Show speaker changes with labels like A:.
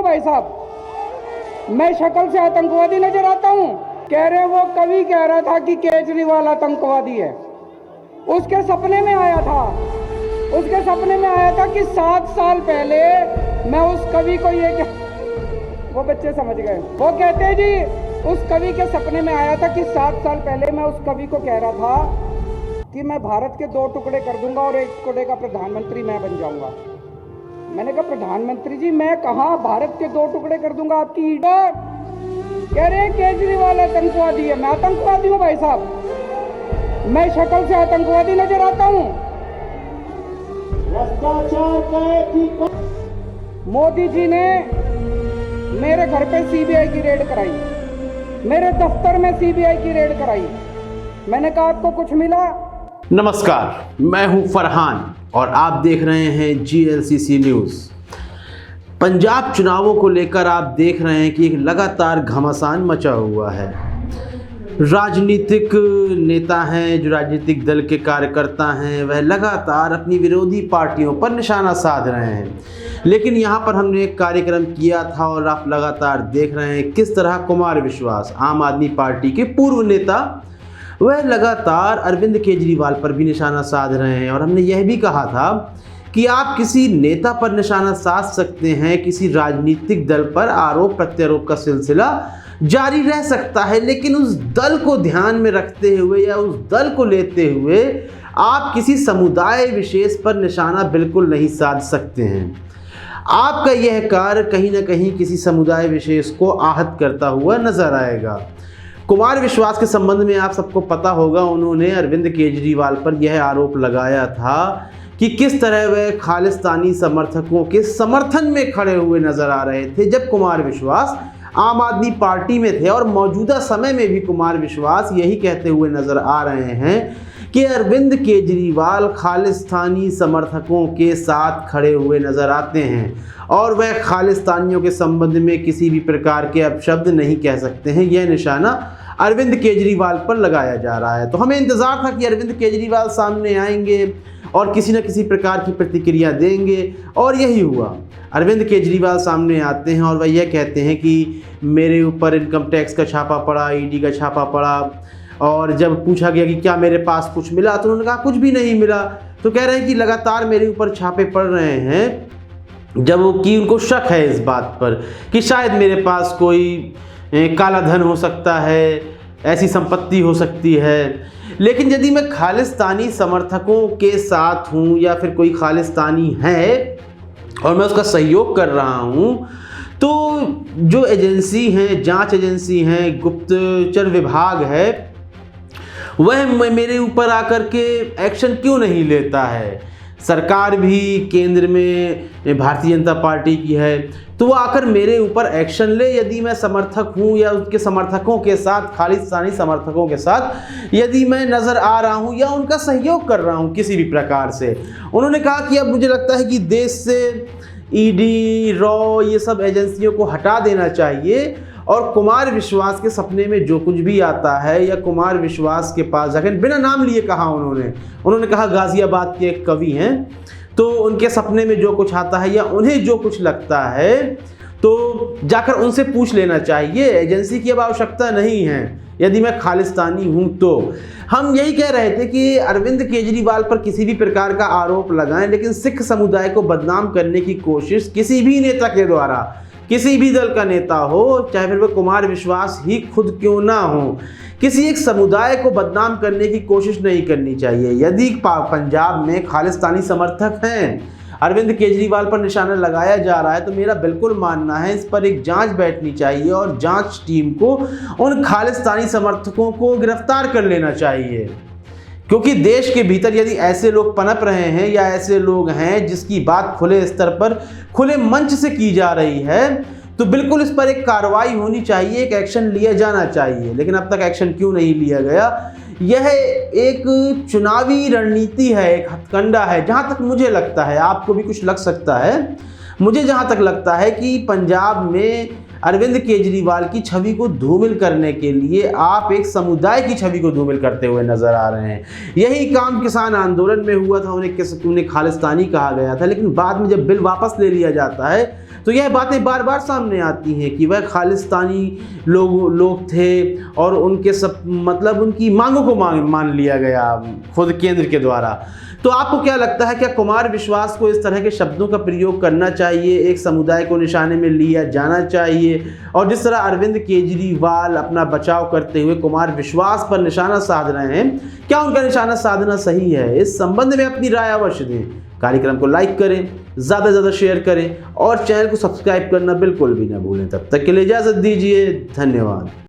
A: भाई साहब, मैं शक्ल से आतंकवादी नजर आता हूं? कह रहे वो कवि कह रहा था कि केजरीवाल आतंकवादी है। उसके सपने में आया था कि 7 साल पहले मैं उस कवि को वो बच्चे समझ गए। वो कहते जी उस कवि के सपने में आया था कि 7 साल पहले मैं उस कवि को कह रहा था कि मैं भारत के 2 टुकड़े कर दूंगा और 1 टुकड़े का प्रधानमंत्री मैं बन जाऊंगा। मैंने कहा प्रधानमंत्री जी मैं कहाँ भारत के 2 टुकड़े कर दूंगा आपकी ईडर। कह रहे केजरीवाल आतंकवादी है। मैं आतंकवादी हूँ भाई साहब, मैं शक्ल से आतंकवादी नजर आता हूँ? मोदी जी ने मेरे घर पे सीबीआई की रेड कराई, मेरे दफ्तर में सीबीआई की रेड कराई। मैंने कहा आपको कुछ मिला?
B: नमस्कार, मैं हूं फरहान और आप देख रहे हैं GLCC न्यूज़। पंजाब चुनावों को लेकर आप देख रहे हैं कि एक लगातार घमासान मचा हुआ है। राजनीतिक नेता हैं, जो राजनीतिक दल के कार्यकर्ता हैं, वह लगातार अपनी विरोधी पार्टियों पर निशाना साध रहे हैं। लेकिन यहाँ पर हमने एक कार्यक्रम किया था और आप लगातार देख रहे हैं किस तरह कुमार विश्वास, आम आदमी पार्टी के पूर्व नेता, वह लगातार अरविंद केजरीवाल पर भी निशाना साध रहे हैं। और हमने यह भी कहा था कि आप किसी नेता पर निशाना साध सकते हैं, किसी राजनीतिक दल पर आरोप प्रत्यारोप का सिलसिला जारी रह सकता है, लेकिन उस दल को ध्यान में रखते हुए या उस दल को लेते हुए आप किसी समुदाय विशेष पर निशाना बिल्कुल नहीं साध सकते हैं। आपका यह कार्य कहीं ना कहीं किसी समुदाय विशेष को आहत करता हुआ नजर आएगा। कुमार विश्वास के संबंध में आप सबको पता होगा, उन्होंने अरविंद केजरीवाल पर यह आरोप लगाया था कि किस तरह वह खालिस्तानी समर्थकों के समर्थन में खड़े हुए नजर आ रहे थे जब कुमार विश्वास आम आदमी पार्टी में थे। और मौजूदा समय में भी कुमार विश्वास यही कहते हुए नजर आ रहे हैं कि अरविंद केजरीवाल खालिस्तानी समर्थकों के साथ खड़े हुए नजर आते हैं और वह खालिस्तानियों के संबंध में किसी भी प्रकार के अपशब्द नहीं कह सकते हैं। यह निशाना अरविंद केजरीवाल पर लगाया जा रहा है। तो हमें इंतज़ार था कि अरविंद केजरीवाल सामने आएंगे और किसी न किसी प्रकार की प्रतिक्रिया देंगे, और यही हुआ। अरविंद केजरीवाल सामने आते हैं और वह यह कहते हैं कि मेरे ऊपर इनकम टैक्स का छापा पड़ा, ईडी का छापा पड़ा, और जब पूछा गया कि क्या मेरे पास कुछ मिला तो उन्होंने कहा कुछ भी नहीं मिला। तो कह रहे हैं कि लगातार मेरे ऊपर छापे पड़ रहे हैं, जब कि उनको शक है इस बात पर कि शायद मेरे पास कोई काला धन हो सकता है, ऐसी संपत्ति हो सकती है। लेकिन यदि मैं खालिस्तानी समर्थकों के साथ हूँ या फिर कोई खालिस्तानी है और मैं उसका सहयोग कर रहा हूँ, तो जो एजेंसी हैं, जांच एजेंसी हैं, गुप्तचर विभाग है, वह मेरे ऊपर आकर के एक्शन क्यों नहीं लेता है? सरकार भी केंद्र में भारतीय जनता पार्टी की है, तो वो आकर मेरे ऊपर एक्शन ले। यदि मैं समर्थक हूँ या उसके समर्थकों के साथ, खालिस्तानी समर्थकों के साथ यदि मैं नज़र आ रहा हूँ या उनका सहयोग कर रहा हूँ किसी भी प्रकार से। उन्होंने कहा कि अब मुझे लगता है कि देश से ईडी, रॉ, ये सब एजेंसियों को हटा देना चाहिए और कुमार विश्वास के सपने में जो कुछ भी आता है या कुमार विश्वास के पास जाकर, बिना नाम लिए कहा उन्होंने कहा गाजियाबाद के एक कवि हैं, तो उनके सपने में जो कुछ आता है या उन्हें जो कुछ लगता है तो जाकर उनसे पूछ लेना चाहिए। एजेंसी की अब आवश्यकता नहीं है यदि मैं खालिस्तानी हूं तो। हम यही कह रहे थे कि अरविंद केजरीवाल पर किसी भी प्रकार का आरोप लगाएं, लेकिन सिख समुदाय को बदनाम करने की कोशिश किसी भी नेता के द्वारा, किसी भी दल का नेता हो, चाहे फिर वह कुमार विश्वास ही खुद क्यों ना हो, किसी एक समुदाय को बदनाम करने की कोशिश नहीं करनी चाहिए। यदि पंजाब में खालिस्तानी समर्थक हैं, अरविंद केजरीवाल पर निशाना लगाया जा रहा है, तो मेरा बिल्कुल मानना है इस पर एक जांच बैठनी चाहिए और जांच टीम को उन खालिस्तानी समर्थकों को गिरफ्तार कर लेना चाहिए। क्योंकि देश के भीतर यदि ऐसे लोग पनप रहे हैं या ऐसे लोग हैं जिसकी बात खुले स्तर पर, खुले मंच से की जा रही है, तो बिल्कुल इस पर एक कार्रवाई होनी चाहिए, एक एक्शन लिया जाना चाहिए। लेकिन अब तक एक्शन क्यों नहीं लिया गया? यह एक चुनावी रणनीति है, एक हथकंडा है, जहां तक मुझे लगता है। आपको भी कुछ लग सकता है। मुझे जहां तक लगता है कि पंजाब में अरविंद केजरीवाल की छवि को धूमिल करने के लिए आप एक समुदाय की छवि को धूमिल करते हुए नजर आ रहे हैं। यही काम किसान आंदोलन में हुआ था, उन्हें खालिस्तानी कहा गया था, लेकिन बाद में जब बिल वापस ले लिया जाता है तो यह बातें बार बार सामने आती हैं कि वह खालिस्तानी लोग थे और उनके सब मतलब उनकी मांगों को मान लिया गया खुद केंद्र के द्वारा। तो आपको क्या लगता है, क्या कुमार विश्वास को इस तरह के शब्दों का प्रयोग करना चाहिए, एक समुदाय को निशाने में लिया जाना चाहिए? और जिस तरह अरविंद केजरीवाल अपना बचाव करते हुए कुमार विश्वास पर निशाना साध रहे हैं, क्या उनका निशाना साधना सही है? इस संबंध में अपनी राय अवश्य दें। कार्यक्रम को लाइक करें, ज़्यादा से ज़्यादा शेयर करें और चैनल को सब्सक्राइब करना बिल्कुल भी ना भूलें। तब तक के लिए इजाज़त दीजिए, धन्यवाद।